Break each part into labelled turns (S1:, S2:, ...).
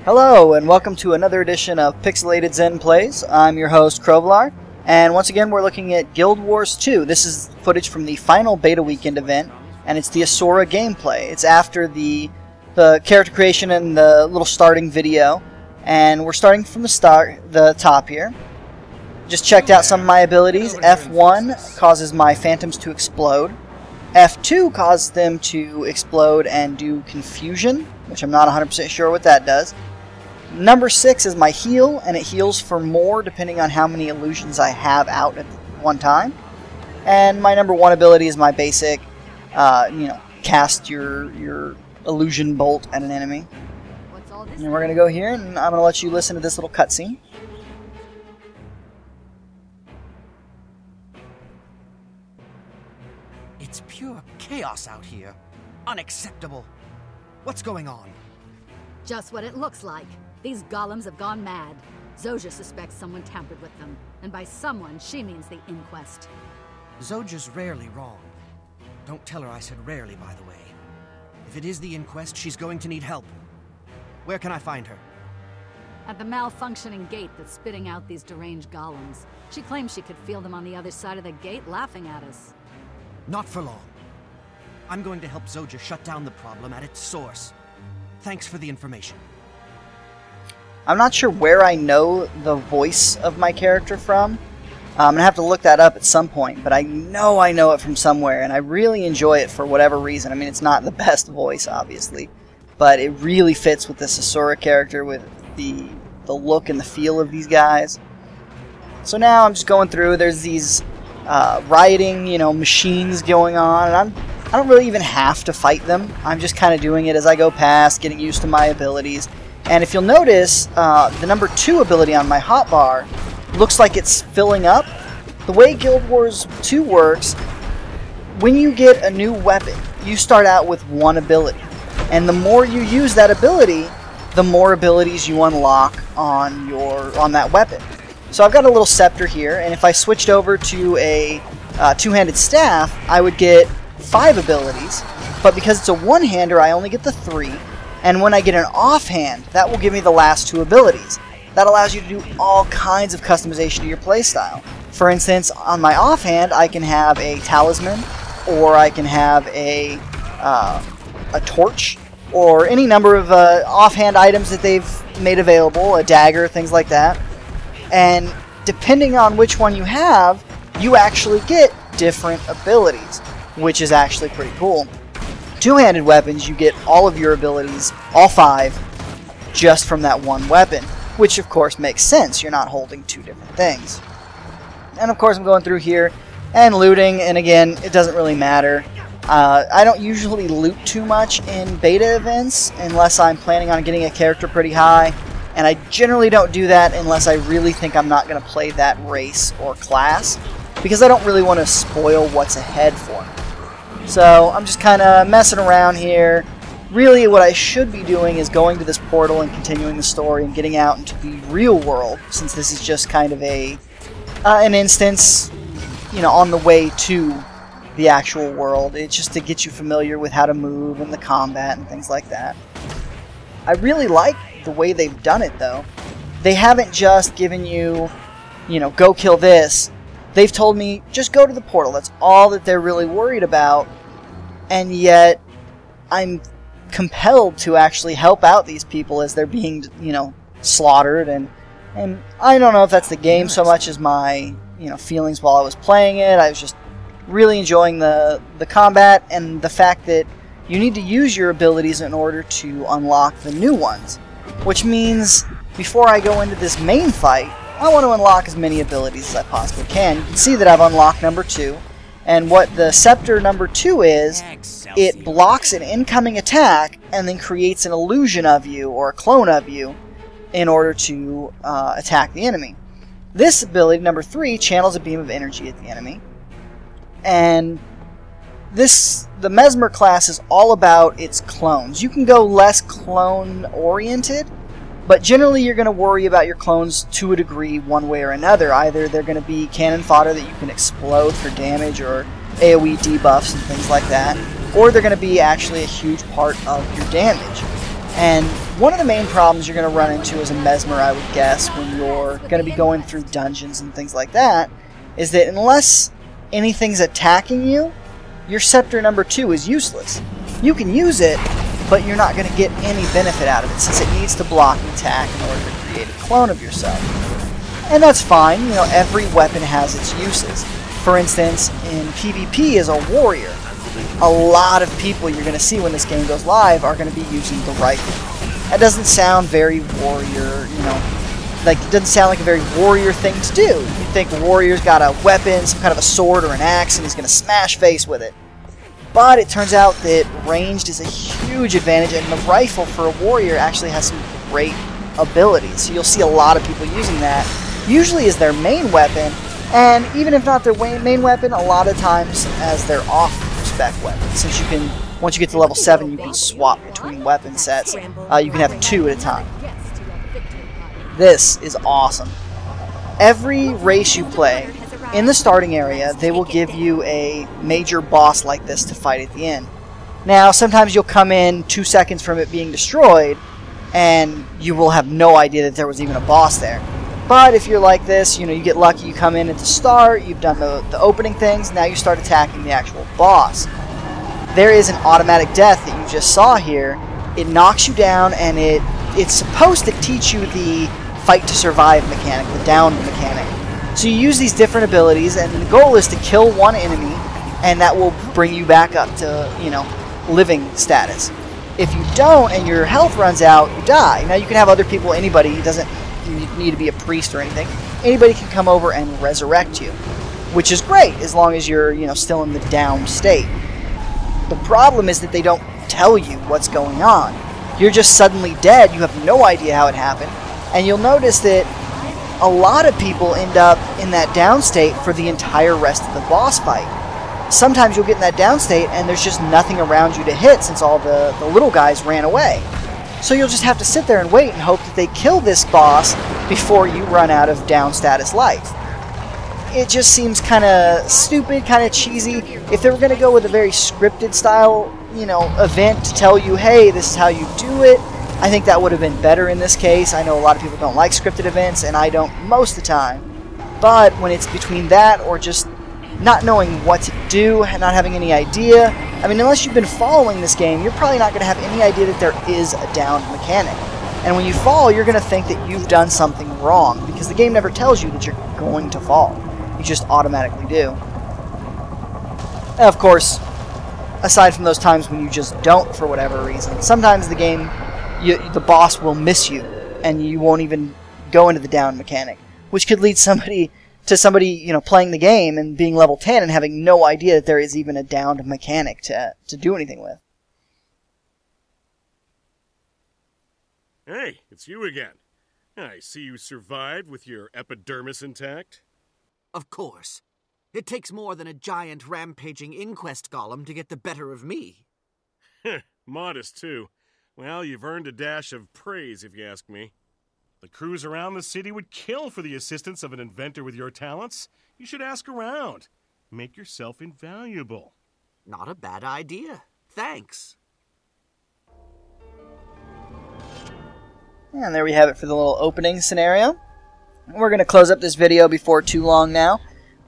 S1: Hello, and welcome to another edition of Pixelated Zen Plays. I'm your host, Krovlar, and once again we're looking at Guild Wars 2. This is footage from the final beta weekend event, and it's the Asura gameplay. It's after the character creation and the little starting video, and we're starting from the top here. Just checked out some of my abilities. F1 causes my phantoms to explode. F2 causes them to explode and do confusion, which I'm not 100% sure what that does. Number 6 is my heal, and it heals for more depending on how many illusions I have out at one time. And my number 1 ability is my basic, cast your illusion bolt at an enemy. And we're going to go here, and I'm going to let you listen to this little cutscene.
S2: It's pure chaos out here. Unacceptable. What's going on?
S3: Just what it looks like. These golems have gone mad. Zoja suspects someone tampered with them. And by someone, she means the inquest.
S2: Zoja's rarely wrong. Don't tell her I said rarely, by the way. If it is the inquest, she's going to need help. Where can I find her?
S3: At the malfunctioning gate that's spitting out these deranged golems. She claims she could feel them on the other side of the gate laughing at us.
S2: Not for long. I'm going to help Zoja shut down the problem at its source. Thanks for the information.
S1: I'm not sure where I know the voice of my character from. I'm going to have to look that up at some point, but I know it from somewhere, and I really enjoy it for whatever reason. I mean, it's not the best voice, obviously, but it really fits with this Asura character, with the look and the feel of these guys. So now I'm just going through. There's these rioting, machines going on, and I don't really even have to fight them. I'm just kind of doing it as I go past, getting used to my abilities. And if you'll notice, the number 2 ability on my hotbar looks like it's filling up. The way Guild Wars 2 works, when you get a new weapon, you start out with 1 ability. And the more you use that ability, the more abilities you unlock on that weapon. So I've got a little scepter here, and if I switched over to a two-handed staff, I would get 5 abilities, but because it's a one-hander, I only get the 3, and when I get an offhand, that will give me the last 2 abilities. That allows you to do all kinds of customization to your playstyle. For instance, on my offhand, I can have a talisman, or I can have a torch, or any number of offhand items that they've made available, a dagger, things like that. And depending on which one you have, you actually get different abilities, which is actually pretty cool. Two-handed weapons, you get all of your abilities, all 5, just from that one weapon, which of course makes sense. You're not holding 2 different things. And of course I'm going through here and looting, and again, it doesn't really matter. I don't usually loot too much in beta events unless I'm planning on getting a character pretty high. And I generally don't do that unless I really think I'm not going to play that race or class, because I don't really want to spoil what's ahead for me. So I'm just kind of messing around here. Really what I should be doing is going to this portal and continuing the story and getting out into the real world, since this is just kind of an instance, on the way to the actual world. It's just to get you familiar with how to move and the combat and things like that. I really like the way they've done it, though. They haven't just given you, go kill this. They've told me, just go to the portal. That's all that they're really worried about. And yet, I'm compelled to actually help out these people as they're being, slaughtered. And I don't know if that's the game so much as my, feelings while I was playing it. I was just really enjoying the combat and the fact that you need to use your abilities in order to unlock the new ones. Which means, before I go into this main fight, I want to unlock as many abilities as I possibly can. You can see that I've unlocked number 2. And what the scepter number 2 is, it blocks an incoming attack and then creates an illusion of you, or a clone of you, in order to attack the enemy. This ability, number 3, channels a beam of energy at the enemy. And the Mesmer class is all about its clones. You can go less clone-oriented, but generally you're going to worry about your clones to a degree one way or another. Either they're going to be cannon fodder that you can explode for damage, or AoE debuffs and things like that, or they're going to be actually a huge part of your damage. And one of the main problems you're going to run into as a Mesmer, I would guess, when you're going to be going through dungeons and things like that, is that unless anything's attacking you, your Scepter number 2 is useless. You can use it, but you're not going to get any benefit out of it, since it needs to block and attack in order to create a clone of yourself. And that's fine, you know, every weapon has its uses. For instance, in PvP as a warrior, a lot of people you're going to see when this game goes live are going to be using the rifle. That doesn't sound very warrior, you know, like it doesn't sound like a very warrior thing to do. You'd think a warrior's got a weapon, some kind of a sword or an axe, and he's going to smash face with it. But it turns out that ranged is a huge advantage, and the rifle for a warrior actually has some great abilities. So you'll see a lot of people using that, usually as their main weapon, and even if not their main weapon, a lot of times as their off-spec weapon. Since you can, once you get to level 7, you can swap between weapon sets. You can have 2 at a time. This is awesome. Every race you play, in the starting area, they will give you a major boss like this to fight at the end. Now, sometimes you'll come in 2 seconds from it being destroyed, and you will have no idea that there was even a boss there. But if you're like this, you know, you get lucky, you come in at the start, you've done the opening things, now you start attacking the actual boss. There is an automatic death that you just saw here. It knocks you down, and it's supposed to teach you the fight to survive mechanic, the down mechanic. So you use these different abilities, and the goal is to kill one enemy, and that will bring you back up to, you know, living status. If you don't, and your health runs out, you die. Now you can have other people, anybody, it doesn't need to be a priest or anything. Anybody can come over and resurrect you, which is great, as long as you're, you know, still in the down state. The problem is that they don't tell you what's going on. You're just suddenly dead, you have no idea how it happened, and you'll notice that a lot of people end up in that down state for the entire rest of the boss fight. Sometimes you'll get in that down state and there's just nothing around you to hit since all the little guys ran away. So you'll just have to sit there and wait and hope that they kill this boss before you run out of down status life. It just seems kind of stupid, kind of cheesy. If they were going to go with a very scripted style, you know, event to tell you, hey, this is how you do it, I think that would have been better in this case. I know a lot of people don't like scripted events, and I don't most of the time. But when it's between that or just not knowing what to do, not having any idea, I mean, unless you've been following this game, you're probably not going to have any idea that there is a down mechanic. And when you fall, you're going to think that you've done something wrong, because the game never tells you that you're going to fall. You just automatically do. And of course, aside from those times when you just don't for whatever reason, sometimes the game, the boss will miss you, and you won't even go into the down mechanic, which could lead somebody, you know, playing the game and being level 10 and having no idea that there is even a downed mechanic to do anything with.
S4: Hey, it's you again. I see you survived with your epidermis intact.
S2: Of course. It takes more than a giant rampaging inquest golem to get the better of me.
S4: Modest, too. Well, you've earned a dash of praise, if you ask me. The crews around the city would kill for the assistance of an inventor with your talents. You should ask around. Make yourself invaluable.
S2: Not a bad idea. Thanks.
S1: And there we have it for the little opening scenario. We're going to close up this video before too long now.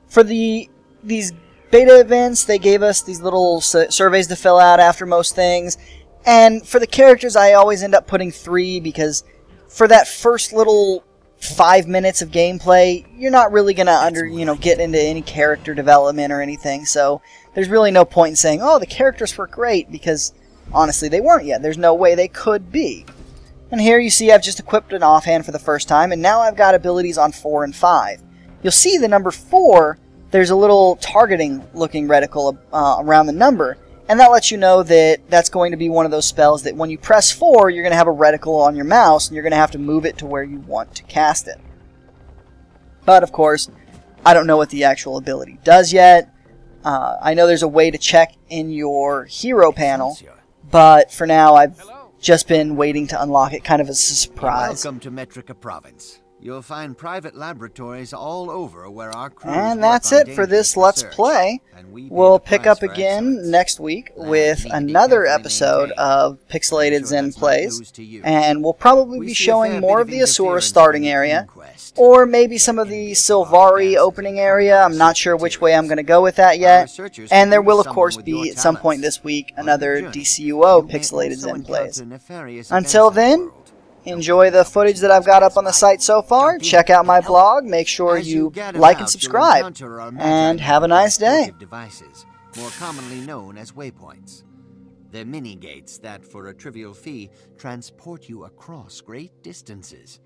S1: For these beta events, they gave us these little surveys to fill out after most things. And for the characters, I always end up putting 3, because for that first little 5 minutes of gameplay, you're not really going to get into any character development or anything. So there's really no point in saying, oh, the characters were great, because honestly, they weren't yet. There's no way they could be. And here you see I've just equipped an offhand for the first time, and now I've got abilities on 4 and 5. You'll see the number 4, there's a little targeting looking reticle around the number, and that lets you know that that's going to be one of those spells that when you press 4, you're going to have a reticle on your mouse, and you're going to have to move it to where you want to cast it. But of course, I don't know what the actual ability does yet. I know there's a way to check in your hero panel, but for now I've just been waiting to unlock it kind of as a surprise.
S2: Welcome to Metrica Province. You'll find private laboratories all over where our crews
S1: And
S2: work
S1: that's
S2: on
S1: it for this
S2: dangerous
S1: Let's
S2: research,
S1: Play.
S2: and we pay
S1: We'll
S2: the
S1: pick
S2: price
S1: up
S2: for
S1: again
S2: excellence.
S1: next week
S2: Labs
S1: with
S2: need to be
S1: another
S2: carefully
S1: episode
S2: maintained.
S1: of
S2: I'm
S1: Pixelated
S2: sure
S1: Zen
S2: that's not
S1: Plays.
S2: news to you.
S1: And we'll probably
S2: We
S1: be
S2: see a
S1: showing
S2: fair
S1: more
S2: bit
S1: of
S2: of
S1: the Asura
S2: interference
S1: starting
S2: from the
S1: area.
S2: inquest.
S1: Or maybe
S2: There
S1: some of
S2: can
S1: the
S2: be
S1: Sylvari
S2: gases
S1: opening
S2: and
S1: area. I'm not
S2: toxic
S1: sure which way I'm
S2: materials.
S1: going to go with that
S2: Our
S1: yet.
S2: researchers
S1: And there
S2: could
S1: will,
S2: use
S1: of course,
S2: someone with
S1: be
S2: your
S1: at some point
S2: talents.
S1: this week
S2: On your
S1: another
S2: journey,
S1: DCUO
S2: you may
S1: Pixelated
S2: also
S1: Zen Plays.
S2: encounter nefarious
S1: Until
S2: events in the
S1: then,
S2: world.
S1: enjoy the footage that I've got up on the site so far. Check out my blog. Make sure
S2: As
S1: you
S2: get
S1: like
S2: about,
S1: and
S2: you'll
S1: subscribe.
S2: encounter our
S1: And
S2: magi
S1: have a nice day.
S2: transportive devices, more commonly known as waypoints. They're mini-gates that, for a trivial fee, transport you across great distances.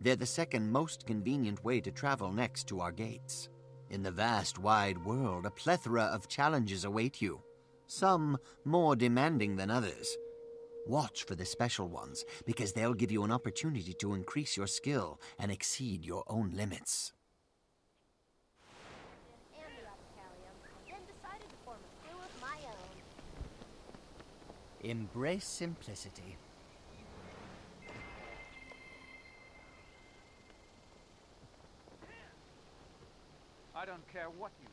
S2: They're the second most convenient way to travel next to our gates. In the vast, wide world, a plethora of challenges await you, some more demanding than others. Watch for the special ones, because they'll give you an opportunity to increase your skill and exceed your own limits. Embrace simplicity.
S5: I don't care what you